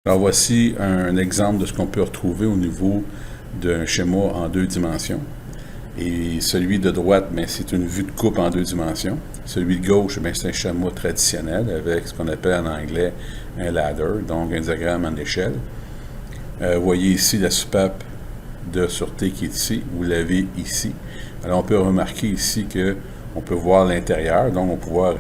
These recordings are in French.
Alors voici un exemple de ce qu'on peut retrouver au niveau d'un schéma en 2 dimensions. Et celui de droite, c'est une vue de coupe en 2 dimensions. Celui de gauche, c'est un schéma traditionnel avec ce qu'on appelle en anglais un ladder, donc un diagramme en échelle. Vous voyez ici la soupape de sûreté qui est ici. Vous l'avez ici. Alors on peut remarquer ici qu'on peut voir l'intérieur, donc on peut pouvoir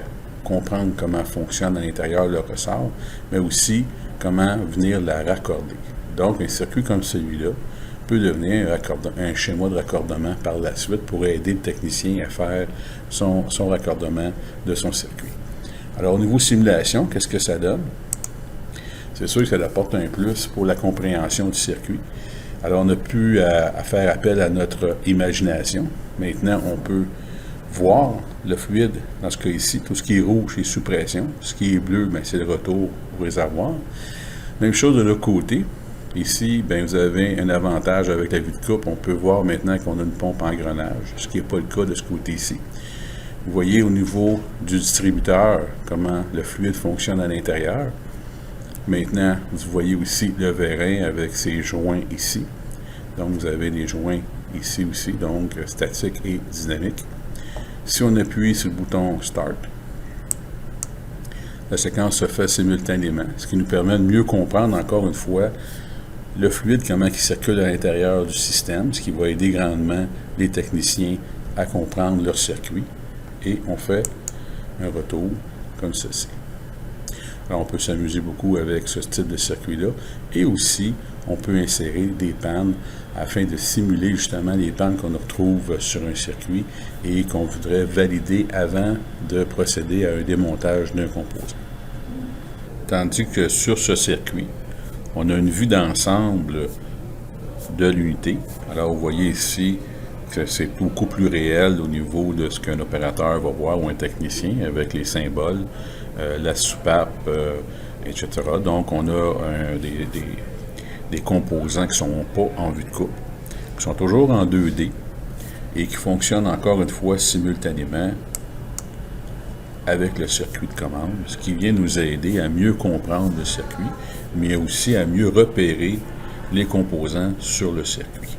comprendre comment fonctionne à l'intérieur le ressort, mais aussi comment venir la raccorder. Donc, un circuit comme celui-là peut devenir un schéma de raccordement par la suite pour aider le technicien à faire son raccordement de son circuit. Alors, au niveau simulation, qu'est-ce que ça donne? C'est sûr que ça apporte un plus pour la compréhension du circuit. Alors, on n'a plus à faire appel à notre imagination. Maintenant, on peut voir le fluide, dans ce cas ici, tout ce qui est rouge est sous pression, ce qui est bleu, c'est le retour au réservoir. Même chose de l'autre côté. Ici, vous avez un avantage avec la vue de coupe. On peut voir maintenant qu'on a une pompe à engrenage, ce qui n'est pas le cas de ce côté-ci. Vous voyez au niveau du distributeur comment le fluide fonctionne à l'intérieur. Maintenant, vous voyez aussi le vérin avec ses joints ici. Donc, vous avez des joints ici aussi, donc statique et dynamique. Si on appuie sur le bouton Start, la séquence se fait simultanément, ce qui nous permet de mieux comprendre, encore une fois, le fluide, comment il circule à l'intérieur du système, ce qui va aider grandement les techniciens à comprendre leur circuit. Et on fait un retour comme ceci. Alors, on peut s'amuser beaucoup avec ce type de circuit-là. Et aussi, on peut insérer des pannes afin de simuler justement les pannes qu'on retrouve sur un circuit et qu'on voudrait valider avant de procéder à un démontage d'un composant. Tandis que sur ce circuit, on a une vue d'ensemble de l'unité. Alors, vous voyez ici que c'est beaucoup plus réel au niveau de ce qu'un opérateur va voir ou un technicien avec les symboles, la soupape, etc. Donc, on a des composants qui ne sont pas en vue de coupe, qui sont toujours en 2D et qui fonctionnent encore une fois simultanément avec le circuit de commande, ce qui vient nous aider à mieux comprendre le circuit, mais aussi à mieux repérer les composants sur le circuit.